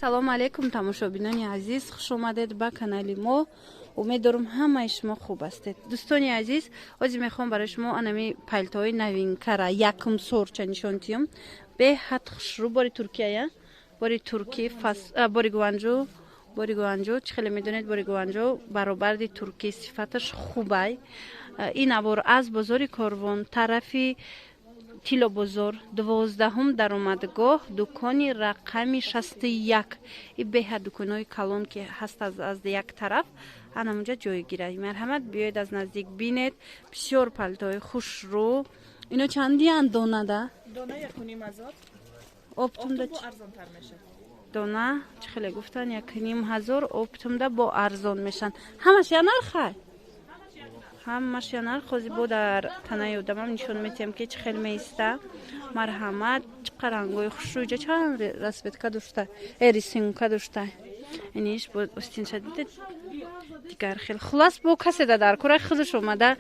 салом алейкум тамошобинони азиз, хуш омадед ба канали мо. умед дорам ҳамаи шумо хуб ҳастед. дӯстони азиз, ҳозир мехоҳам барои шумо анами палтои новинкара якум сорча нишон диҳам. беҳад хушрӯ бори туркия, бори турки, бори гуанҷо, чӣ хеле медонед бори гуанҷо баробарди турки сифаташ хубай. ин авор аз бозори Корвон тарафи Тило бозор 12 даромадгоҳ дукони рақами 61. И беҳад дуконҳои калон ки ҳаст аз як тараф анамуҷа ҷойгирад. марҳамат биёед аз наздик бинед. бисёр палтои хушрӯ. ино чандиянд донада? Дона 1500. Оптумда арзонтар мешад. дона чӣ хеле гуфтан 1500 оптумда бо арзон мешан. ҳамаш я нархай? ҳамаш я нарх. ҳозир бо дар танаи одамам нишон медиҳам ки чӣ хел меиста. марҳамат чӣ қадar рангои хушрӯ ҷа чанд расветка дошта рисунка дошта. иниш бо остинша дидед дигар хел хулас бо касе дар кораи худаш омада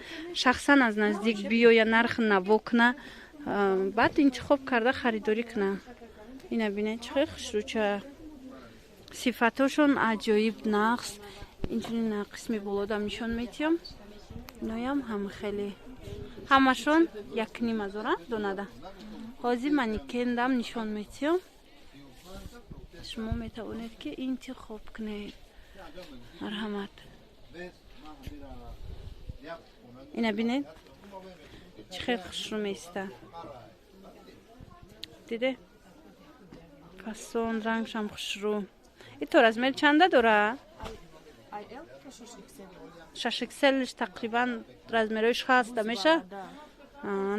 шахсан аз наздик биёя нарх навокна баъд интихоб карда харидорӣ кна. ина бинед чӣ хел хушрӯча сифатошон аҷоиб нақс. инчунин қисми болодам нишон медиҳам. иноям ҳам хеле ҳамашон 1500 донада. ҳозир манекендам нишон медиҳам. шумо метавонед ки интихоб кунед. марҳамат. ина бинед чӣ хел хушрӯ меиста. диде фасон рангшам хушрӯ. ито размер чанда дора? 6xlш тақрибан размероиш ҳаста меша?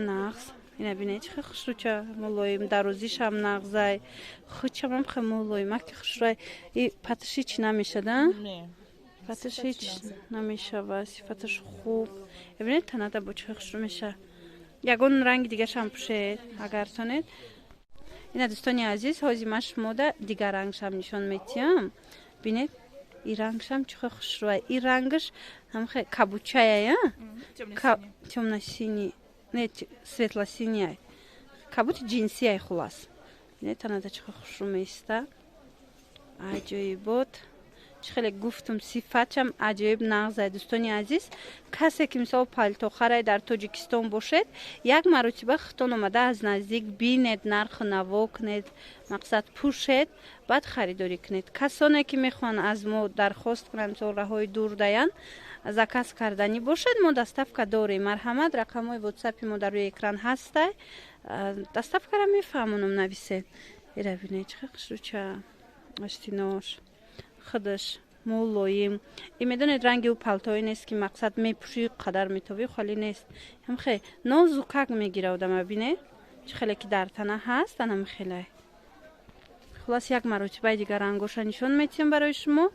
нағз. ина бинед чӣ хел хушрӯча мулоим дарозишам нағзай хучамам хел мулоима ки хушрӯай. и паташ ҳеч намешада? паташ ҳеч намешава. сифаташ хуб. бинед танада бо чӣ хел хушрӯ меша. ягон ранги дигаршам пӯшед агар тонед. ина дӯстони азиз, ҳозир ман шумода дигар рангшам нишон медиҳам. бинед и рангшам чӣ хел хушрӯай. и рангаш ҳамхе кабучая тёмно-синий не светло-синий кабути ҷинсияй хулас. бинед танада чӣ хел хушрӯ меиста. аҷоибот чӣ хеле гуфтум сифатшам аҷоиб нағзай. дӯстони азиз, касе ки мисол палто харай дар тоҷикистон бошед як маротиба хитон омада аз наздик бинед, нарху навокнед, мақсад пӯшед, баъд харидорӣ кунед. касоне ки мехоҳанд аз мо дархост кунанд мисол раҳои дур даянд заказ карданӣ бошед мо доставка дорем. марҳамат рақамҳои ватсапи мо дар рӯи экран ҳастай. доставкара мефаҳмонам нависед. ира бинед чӣ хел хушрӯча остинош худаш мулоим. и медонед ранги ӯ палтое нест ки мақсад мепӯшӣ қадар метовӣ хали нест. ҳамхе нозукак мегира одама. бинед чӣ хеле ки дар тана ҳаст анам хеле. хулас як маротибаи дигар рангоша нишон медиҳам барои шумо.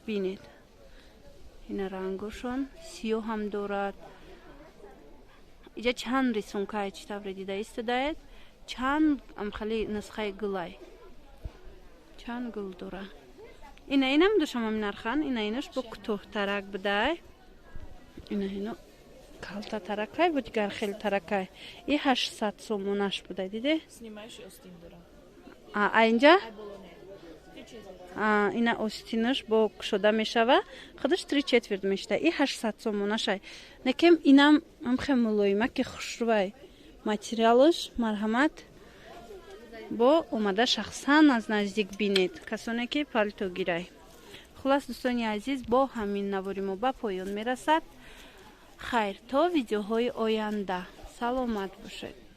бинед ина рангошон сиёҳам дорад. иҷа чанд рисункае чӣ тавре дида истодаед. чанд амхали нусхаи гулай чанд гул дора. ина инам дошам ҳамин нархан. ина инош бо кӯтоҳтарак будай. ина ино калта таракай бо дигар хел таракай. и 800 сомонаш будай. диде аинҷа ина остинаш бо кушода мешава худаш 3/4 мешуда. и 800 сомонашай. некем инам ҳамхе мулоима ки хушрӯай материалаш. марҳамат бо омада шахсан аз наздик бинед касоне ки палто гирай. хулас дӯстони азиз, бо ҳамин навори мо ба поён мерасад. хайр то видеоҳои оянда. саломат бошед.